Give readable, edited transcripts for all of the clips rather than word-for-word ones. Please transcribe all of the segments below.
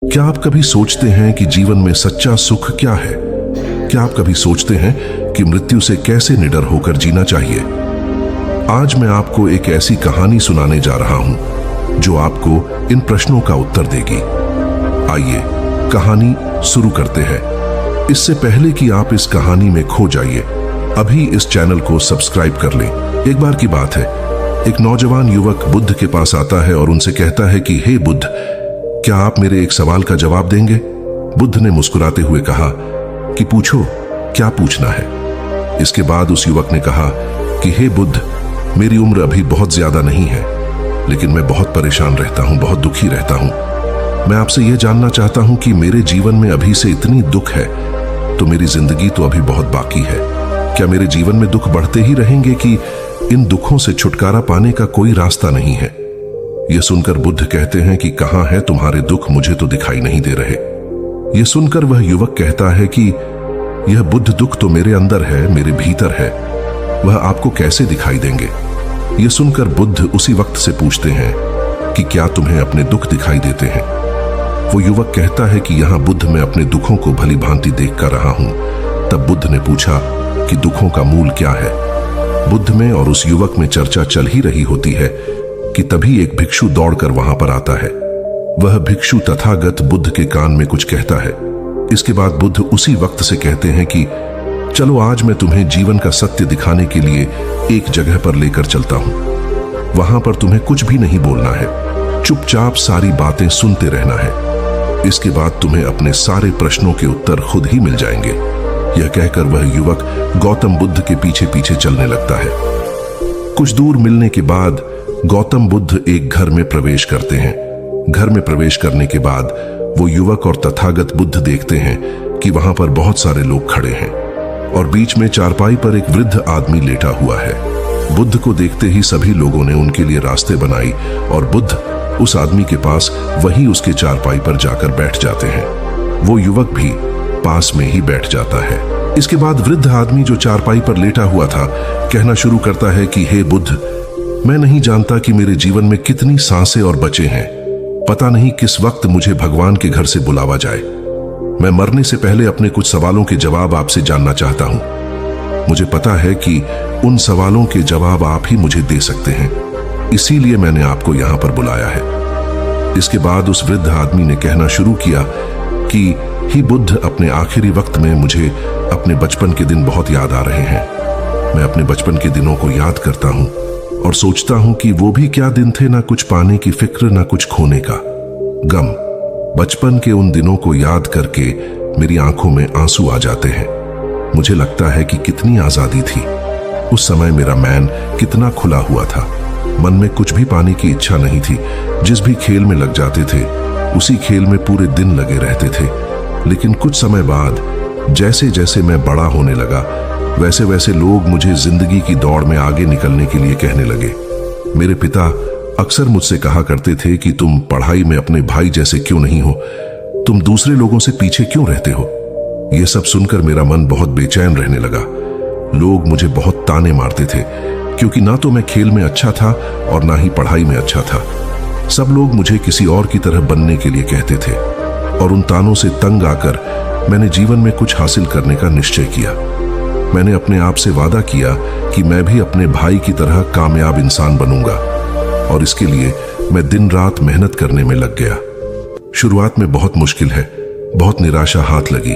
क्या आप कभी सोचते हैं कि जीवन में सच्चा सुख क्या है? क्या आप कभी सोचते हैं कि मृत्यु से कैसे निडर होकर जीना चाहिए? आज मैं आपको एक ऐसी कहानी सुनाने जा रहा हूं जो आपको इन प्रश्नों का उत्तर देगी। आइए कहानी शुरू करते हैं। इससे पहले कि आप इस कहानी में खो जाइए, अभी इस चैनल को सब्सक्राइब कर लें। एक बार की बात है, एक नौजवान युवक बुद्ध के पास आता है और उनसे कहता है कि हे बुद्ध, क्या आप मेरे एक सवाल का जवाब देंगे? बुद्ध ने मुस्कुराते हुए कहा कि पूछो, क्या पूछना है? इसके बाद उस युवक ने कहा कि हे बुद्ध, मेरी उम्र अभी बहुत ज्यादा नहीं है, लेकिन मैं बहुत परेशान रहता हूं, बहुत दुखी रहता हूं। मैं आपसे यह जानना चाहता हूं कि मेरे जीवन में अभी से इतनी दुख है तो मेरी जिंदगी तो अभी बहुत बाकी है। क्या मेरे जीवन में दुख बढ़ते ही रहेंगे कि इन दुखों से छुटकारा पाने का कोई रास्ता नहीं है? यह सुनकर बुद्ध कहते हैं कि कहां है तुम्हारे दुख, मुझे तो दिखाई नहीं दे रहे। यह सुनकर वह युवक कहता है कि यह बुद्ध दुख तो मेरे अंदर है, मेरे भीतर है, वह आपको कैसे दिखाई देंगे? यह सुनकर बुद्ध उसी वक्त से पूछते हैं कि क्या तुम्हें अपने दुख दिखाई देते हैं? वो युवक कहता है कि यहां बुद्ध मैं अपने दुखों को भली भांति देख कर रहा हूं। तब बुद्ध ने पूछा कि दुखों का मूल क्या है? बुद्ध में और उस युवक में चर्चा चल ही रही होती है कि तभी एक भिक्षु दौड़कर वहां पर आता है। वह भिक्षु तथागत बुद्ध के कान में कुछ कहता है। इसके बाद बुद्ध उसी वक्त से कहते हैं कि चलो आज मैं तुम्हें जीवन का सत्य दिखाने के लिए एक जगह पर लेकर चलता हूं। वहां पर तुम्हें कुछ भी नहीं बोलना है, चुपचाप सारी बातें सुनते रहना है। इसके बाद तुम्हें अपने सारे प्रश्नों के उत्तर खुद ही मिल जाएंगे। यह कहकर वह युवक गौतम बुद्ध के पीछे पीछे चलने लगता है। कुछ दूर मिलने के बाद गौतम बुद्ध एक घर में प्रवेश करते हैं। घर में प्रवेश करने के बाद वो युवक और तथागत बुद्ध देखते हैं कि वहां पर बहुत सारे लोग खड़े हैं और बीच में चारपाई पर एक वृद्ध आदमी लेटा हुआ है। बुद्ध को देखते ही सभी लोगों ने उनके लिए रास्ते बनाई और बुद्ध उस आदमी के पास वहीं उसके चारपाई पर जाकर बैठ जाते हैं। वो युवक भी पास में ही बैठ जाता है। इसके बाद वृद्ध आदमी जो चारपाई पर लेटा हुआ था कहना शुरू करता है कि हे बुद्ध, मैं नहीं जानता कि मेरे जीवन में कितनी सांसें और बचे हैं। पता नहीं किस वक्त मुझे भगवान के घर से बुलावा जाए। मैं मरने से पहले अपने कुछ सवालों के जवाब आपसे जानना चाहता हूं। मुझे पता है कि उन सवालों के जवाब आप ही मुझे दे सकते हैं, इसीलिए मैंने आपको यहां पर बुलाया है। इसके बाद उस वृद्ध आदमी ने कहना शुरू किया कि ही बुद्ध, अपने आखिरी वक्त में मुझे अपने बचपन के दिन बहुत याद आ रहे हैं। मैं अपने बचपन के दिनों को याद करता हूं और सोचता हूं कि वो भी क्या दिन थे, ना कुछ पाने की फिक्र, ना कुछ खोने का गम। बचपन के उन दिनों को याद करके मेरी आंखों में आंसू आ जाते हैं। मुझे लगता है कि कितनी आजादी थी उस समय, मेरा मैन कितना खुला हुआ था। मन में कुछ भी पाने की इच्छा नहीं थी। जिस भी खेल में लग जाते थे उसी खेल में पूरे दिन लगे रहते थे। लेकिन कुछ समय बाद जैसे जैसे मैं बड़ा होने लगा वैसे वैसे लोग मुझे जिंदगी की दौड़ में आगे निकलने के लिए कहने लगे। मेरे पिता अक्सर मुझसे कहा करते थे कि तुम पढ़ाई में अपने भाई जैसे क्यों नहीं हो, तुम दूसरे लोगों से पीछे क्यों रहते हो। यह सब सुनकर मेरा मन बहुत बेचैन रहने लगा। लोग मुझे बहुत ताने मारते थे क्योंकि ना तो मैं खेल में अच्छा था और ना ही पढ़ाई में अच्छा था। सब लोग मुझे किसी और की तरह बनने के लिए कहते थे और उन तानों से तंग आकर मैंने जीवन में कुछ हासिल करने का निश्चय किया। मैंने अपने आप से वादा किया कि मैं भी अपने भाई की तरह कामयाब इंसान बनूंगा और इसके लिए मैं दिन रात मेहनत करने में लग गया। शुरुआत में बहुत मुश्किल है, बहुत निराशा हाथ लगी,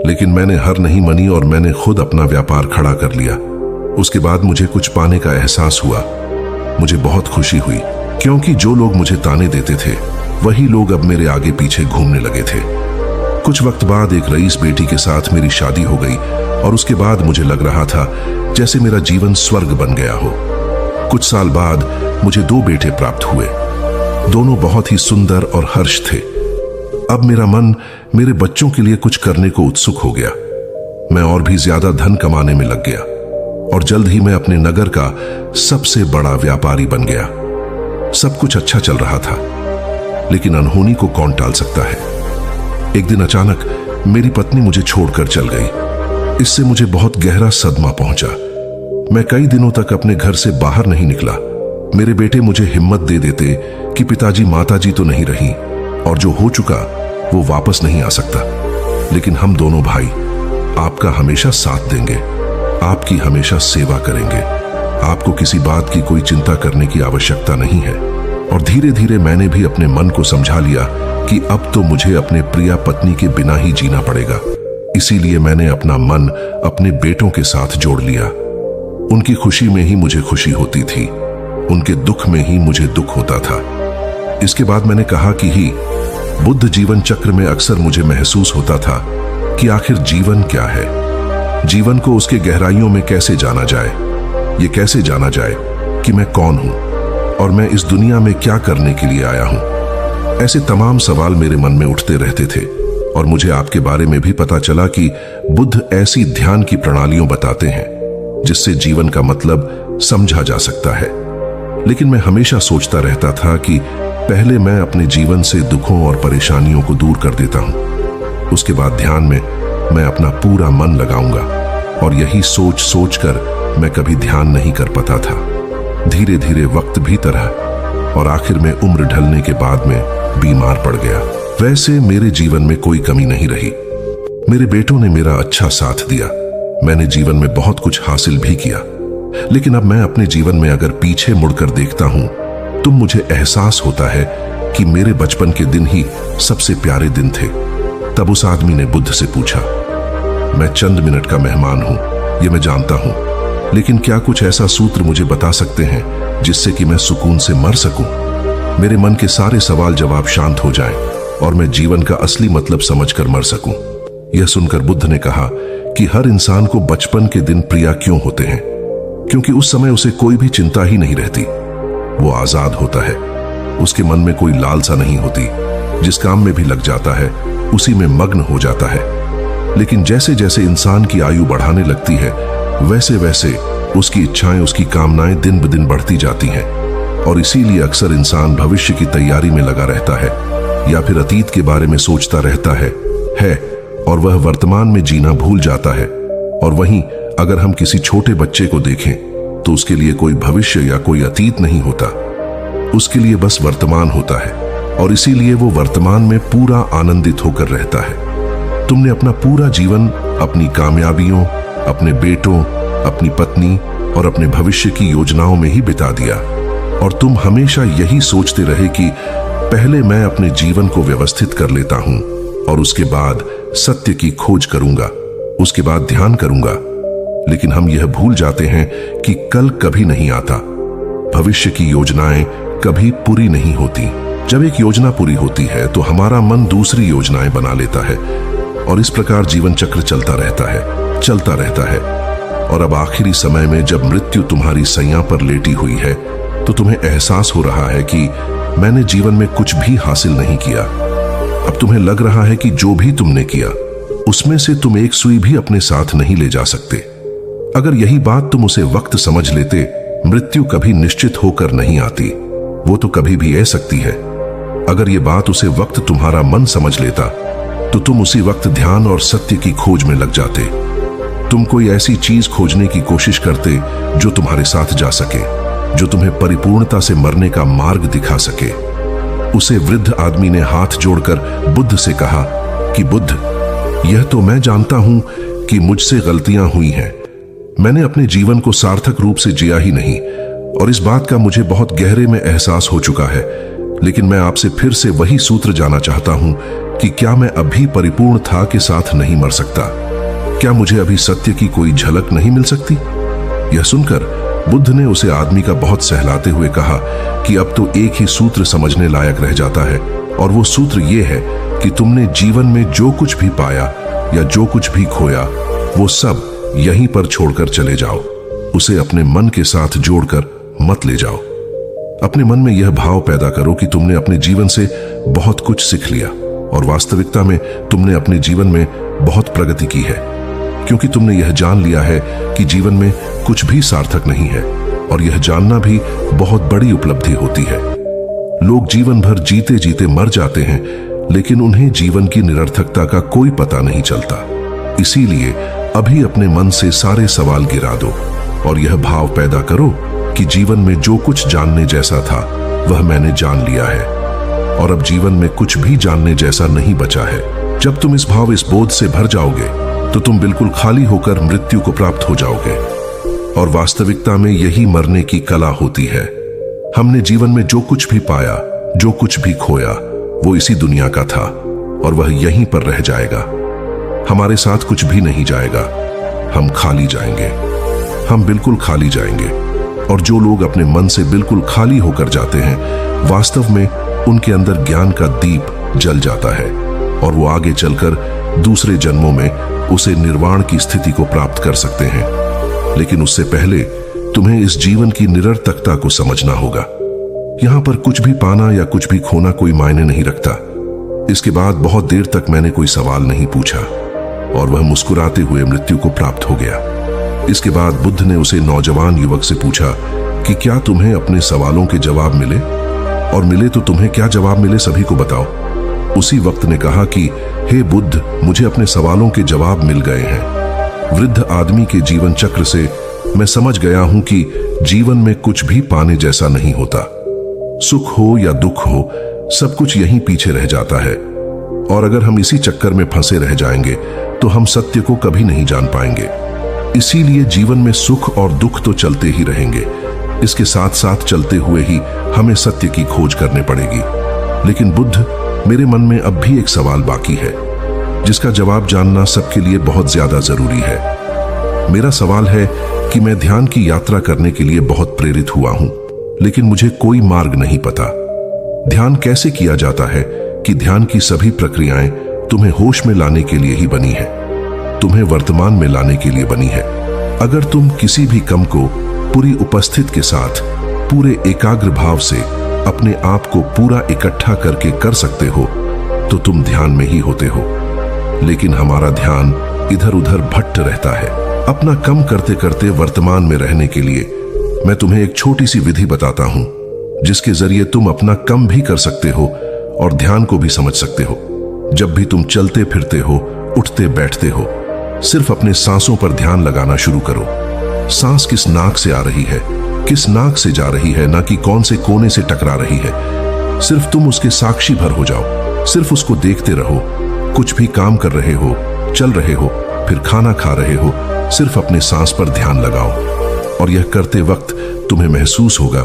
लेकिन मैंने हार नहीं मानी और मैंने खुद अपना व्यापार खड़ा कर लिया। उसके बाद मुझे कुछ पाने का एहसास हुआ। मुझे बहुत खुशी हुई क्योंकि जो लोग मुझे ताने देते थे वही लोग अब मेरे आगे पीछे घूमने लगे थे। कुछ वक्त बाद एक रईस बेटी के साथ मेरी शादी हो गई और उसके बाद मुझे लग रहा था जैसे मेरा जीवन स्वर्ग बन गया हो। कुछ साल बाद मुझे 2 बेटे प्राप्त हुए। दोनों बहुत ही सुंदर और हर्ष थे। अब मेरा मन मेरे बच्चों के लिए कुछ करने को उत्सुक हो गया। मैं और भी ज्यादा धन कमाने में लग गया और जल्द ही मैं अपने नगर का सबसे बड़ा व्यापारी बन गया। सब कुछ अच्छा चल रहा था, लेकिन अनहोनी को कौन टाल सकता है। एक दिन अचानक मेरी पत्नी मुझे छोड़कर चल गई। इससे मुझे बहुत गहरा सदमा पहुंचा। मैं कई दिनों तक अपने घर से बाहर नहीं निकला। मेरे बेटे मुझे हिम्मत दे देते कि पिताजी माताजी तो नहीं रही और जो हो चुका वो वापस नहीं आ सकता। लेकिन हम दोनों भाई आपका हमेशा साथ देंगे, आपकी हमेशा सेवा करेंगे। आपको किसी बात की कोई चिंता करने की आवश्यकता नहीं है। और धीरे धीरे मैंने भी अपने मन को समझा लिया कि अब तो मुझे अपने प्रिया पत्नी के बिना ही जीना पड़ेगा। इसीलिए मैंने अपना मन अपने बेटों के साथ जोड़ लिया। उनकी खुशी में ही मुझे खुशी होती थी, उनके दुख में ही मुझे दुख होता था। इसके बाद मैंने कहा कि ही बुद्ध जीवन चक्र में अक्सर मुझे महसूस होता था कि आखिर जीवन क्या है। जीवन को उसके गहराइयों में कैसे जाना जाए, ये कैसे जाना जाए कि मैं कौन हूं और मैं इस दुनिया में क्या करने के लिए आया हूं। ऐसे तमाम सवाल मेरे मन में उठते रहते थे। और मुझे आपके बारे में भी पता चला कि बुद्ध ऐसी ध्यान की प्रणालियों बताते हैं जिससे जीवन का मतलब समझा जा सकता है। लेकिन मैं हमेशा सोचता रहता था कि पहले मैं अपने जीवन से दुखों और परेशानियों को दूर कर देता हूं, उसके बाद ध्यान में मैं अपना पूरा मन लगाऊंगा। और यही सोच सोच कर मैं कभी ध्यान नहीं कर पाता था। धीरे धीरे वक्त भी तरह और आखिर में उम्र ढलने के बाद में बीमार पड़ गया। वैसे मेरे जीवन में कोई कमी नहीं रही। मेरे बेटों ने मेरा अच्छा साथ दिया, मैंने जीवन में बहुत कुछ हासिल भी किया। लेकिन अब मैं अपने जीवन में अगर पीछे मुड़कर देखता हूं तो मुझे एहसास होता है कि मेरे बचपन के दिन ही सबसे प्यारे दिन थे। तब उस आदमी ने बुद्ध से पूछा, मैं चंद मिनट का मेहमान हूं, ये मैं जानता हूं, लेकिन क्या कुछ ऐसा सूत्र मुझे बता सकते हैं जिससे कि मैं सुकून से मर सकूं, मेरे मन के सारे सवाल जवाब शांत हो जाएं और मैं जीवन का असली मतलब समझकर मर सकूं। यह सुनकर बुद्ध ने कहा कि हर इंसान को बचपन के दिन प्रिय क्यों होते हैं, क्योंकि उस समय उसे कोई भी चिंता ही नहीं रहती। वो आजाद होता है, उसके मन में कोई लालसा नहीं होती, जिस काम में भी लग जाता है उसी में मग्न हो जाता है। लेकिन जैसे जैसे इंसान की आयु बढ़ाने लगती है वैसे वैसे उसकी इच्छाएं, उसकी कामनाएं दिन ब दिन बढ़ती जाती हैं। और इसीलिए अक्सर इंसान भविष्य की तैयारी में लगा रहता है या फिर अतीत के बारे में सोचता रहता है और वह वर्तमान में जीना भूल जाता है। और वहीं अगर हम किसी छोटे बच्चे को देखें तो उसके लिए कोई भविष्य या कोई अतीत नहीं होता, उसके लिए बस वर्तमान होता है। और इसीलिए वो वर्तमान में पूरा आनंदित होकर रहता है। तुमने अपना पूरा जीवन अपनी कामयाबियों, अपने बेटों, अपनी पत्नी और अपने भविष्य की योजनाओं में ही बिता दिया। और तुम हमेशा यही सोचते रहे कि पहले मैं अपने जीवन को व्यवस्थित कर लेता हूं और उसके बाद सत्य की खोज करूंगा, उसके बाद ध्यान करूंगा। लेकिन हम यह भूल जाते हैं कि कल कभी नहीं आता, भविष्य की योजनाएं कभी पूरी नहीं होती। जब एक योजना पूरी होती है तो हमारा मन दूसरी योजनाएं बना लेता है और इस प्रकार जीवन चक्र चलता रहता है। और अब आखिरी समय में जब मृत्यु तुम्हारी सैया पर लेटी हुई है तो तुम्हें एहसास हो रहा है कि मैंने जीवन में कुछ भी हासिल नहीं किया। अब तुम्हें लग रहा है कि जो भी तुमने किया उसमें से तुम एक सुई भी अपने साथ नहीं ले जा सकते। अगर यही बात तुम उसे वक्त समझ लेते, मृत्यु कभी निश्चित होकर नहीं आती, वो तो कभी भी आ सकती है। अगर ये बात उसे वक्त तुम्हारा मन समझ लेता तो तुम उसी वक्त ध्यान और सत्य की खोज में लग जाते। तुम कोई ऐसी चीज खोजने की कोशिश करते जो तुम्हारे साथ जा सके, जो तुम्हें परिपूर्णता से मरने का मार्ग दिखा सके। उसे वृद्ध आदमी ने हाथ जोड़कर बुद्ध से कहा कि बुद्ध, यह तो मैं जानता हूं कि मुझसे गलतियां हुई हैं, मैंने अपने जीवन को सार्थक रूप से जिया ही नहीं और इस बात का मुझे बहुत गहरे में एहसास हो चुका है। लेकिन मैं आपसे फिर से वही सूत्र जानना चाहता हूं कि क्या मैं अभी परिपूर्ण था के साथ नहीं मर सकता? क्या मुझे अभी सत्य की कोई झलक नहीं मिल सकती? यह सुनकर बुद्ध ने उसे आदमी का बहुत सहलाते हुए कहा कि अब तो एक ही सूत्र समझने लायक रह जाता है और वो सूत्र ये है कि तुमने जीवन में जो कुछ भी पाया या जो कुछ भी खोया वो सब यहीं पर छोड़कर चले जाओ। उसे अपने मन के साथ जोड़कर मत ले जाओ। अपने मन में यह भाव पैदा करो कि तुमने अपने जीवन से बहुत कुछ सीख लिया और वास्तविकता में तुमने अपने जीवन में बहुत प्रगति की है, क्योंकि तुमने यह जान लिया है कि जीवन में कुछ भी सार्थक नहीं है और यह जानना भी बहुत बड़ी उपलब्धि होती है। लोग जीवन भर जीते जीते मर जाते हैं लेकिन उन्हें जीवन की निरर्थकता का कोई पता नहीं चलता। इसीलिए अभी अपने मन से सारे सवाल गिरा दो और यह भाव पैदा करो कि जीवन में जो कुछ जानने जैसा था वह मैंने जान लिया है। और अब जीवन में कुछ भी जानने जैसा नहीं बचा है। जब तुम इस बोध से भर जाओगे तो तुम बिल्कुल खाली होकर मृत्यु को प्राप्त हो जाओगे। और वास्तविकता में यही मरने की कला होती है। हमने जीवन में जो कुछ भी पाया, जो कुछ भी खोया, वो इसी दुनिया का था और वह यहीं पर रह जाएगा। हमारे साथ कुछ भी नहीं जाएगा। हम खाली जाएंगे, हम बिल्कुल खाली जाएंगे। और जो लोग अपने मन से बिल्कुल खाली होकर जाते हैं, वास्तव में उनके अंदर ज्ञान का दीप जल जाता है और वो आगे चलकर दूसरे जन्मों में उसे निर्वाण की स्थिति को प्राप्त कर सकते हैं। लेकिन उससे पहले तुम्हें इस जीवन की निरर्थकता को समझना होगा। यहां पर कुछ भी पाना या कुछ भी खोना कोई मायने नहीं रखता। इसके बाद बहुत देर तक मैंने कोई सवाल नहीं पूछा और वह मुस्कुराते हुए मृत्यु को प्राप्त हो गया। इसके बाद बुद्ध ने उसे नौजवान युवक से पूछा कि क्या तुम्हें अपने सवालों के जवाब मिले, और मिले तो तुम्हें क्या जवाब मिले सभी को बताओ। उसी वक्त ने कहा कि हे बुद्ध, मुझे अपने सवालों के जवाब मिल गए हैं। वृद्ध आदमी के जीवन चक्र से मैं समझ गया हूं कि जीवन में कुछ भी पाने जैसा नहीं होता। सुख हो या दुख हो, सब कुछ यहीं पीछे रह जाता है। और अगर हम इसी चक्कर में फंसे रह जाएंगे तो हम सत्य को कभी नहीं जान पाएंगे। इसीलिए जीवन में सुख और दुख तो चलते ही रहेंगे। इसके साथ साथ चलते हुए ही हमें सत्य की खोज करने पड़ेगी। लेकिन बुद्ध, मेरे मन में अब भी एक सवाल बाकी है जिसका जवाब जानना सबके लिए बहुत ज्यादा जरूरी है। मेरा सवाल है कि मैं ध्यान की यात्रा करने के लिए बहुत प्रेरित हुआ हूं, लेकिन मुझे कोई मार्ग नहीं पता। ध्यान कैसे किया जाता है कि ध्यान की सभी प्रक्रियाएं तुम्हें होश में लाने के लिए ही बनी है, तुम्हें वर्तमान में लाने के लिए बनी है। अगर तुम किसी भी कम को पूरी उपस्थित के साथ, पूरे एकाग्र भाव से अपने आप को पूरा इकट्ठा करके कर सकते हो तो तुम ध्यान में ही होते हो। लेकिन हमारा ध्यान इधर उधर भट्ट रहता है। अपना कम करते करते वर्तमान में रहने के लिए मैं तुम्हें एक छोटी सी विधि बताता हूं जिसके जरिए तुम अपना कम भी कर सकते हो और ध्यान को भी समझ सकते हो। जब भी तुम चलते फिरते हो, उठते बैठते हो, सिर्फ अपने सांसों पर ध्यान लगाना शुरू करो। सांस किस नाक से आ रही है, किस नाक से जा रही है, ना कि कौन से कोने से टकरा रही है। सिर्फ तुम उसके साक्षी भर हो जाओ, सिर्फ उसको देखते रहो। कुछ भी काम कर रहे हो, चल रहे हो, फिर खाना खा रहे हो, सिर्फ अपने सांस पर ध्यान लगाओ। और यह करते वक्त तुम्हें महसूस होगा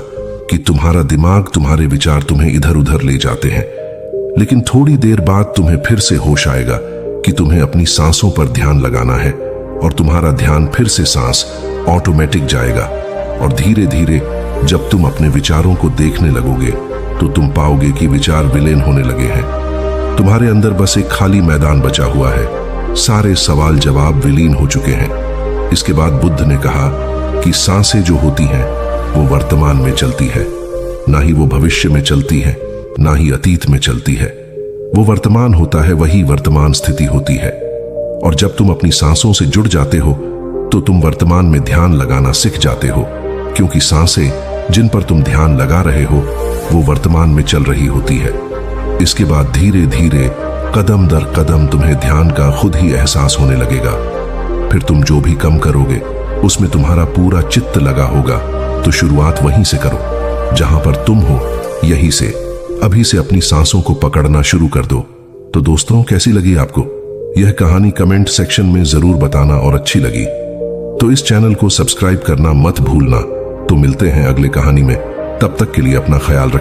कि तुम्हारा दिमाग, तुम्हारे विचार तुम्हें इधर उधर ले जाते हैं। लेकिन थोड़ी देर बाद तुम्हें फिर से होश आएगा कि तुम्हें अपनी सांसों पर ध्यान लगाना है और तुम्हारा ध्यान फिर से सांस ऑटोमेटिक जाएगा। और धीरे धीरे जब तुम अपने विचारों को देखने लगोगे तो तुम पाओगे कि विचार विलीन होने लगे हैं। तुम्हारे अंदर बस एक खाली मैदान बचा हुआ है। सारे सवाल जवाब विलीन हो चुके हैं। इसके बाद बुद्ध ने कहा कि सांसें जो होती हैं वो वर्तमान में चलती है, ना ही वो भविष्य में चलती है, ना ही अतीत में चलती है। वो वर्तमान होता है, वही वर्तमान स्थिति होती है। और जब तुम अपनी सांसों से जुड़ जाते हो तो तुम वर्तमान में ध्यान लगाना सीख जाते हो, क्योंकि सांसें जिन पर तुम ध्यान लगा रहे हो वो वर्तमान में चल रही होती है। इसके बाद धीरे धीरे कदम दर कदम तुम्हें ध्यान का खुद ही एहसास होने लगेगा। फिर तुम जो भी कम करोगे उसमें तुम्हारा पूरा चित्त लगा होगा। तो शुरुआत वहीं से करो जहां पर तुम हो, यहीं से अभी से अपनी सांसों को पकड़ना शुरू कर दो। तो दोस्तों, कैसी लगी आपको यह कहानी? कमेंट सेक्शन में जरूर बताना, और अच्छी लगी तो इस चैनल को सब्सक्राइब करना मत भूलना। तो मिलते हैं अगले कहानी में, तब तक के लिए अपना ख्याल रखिए।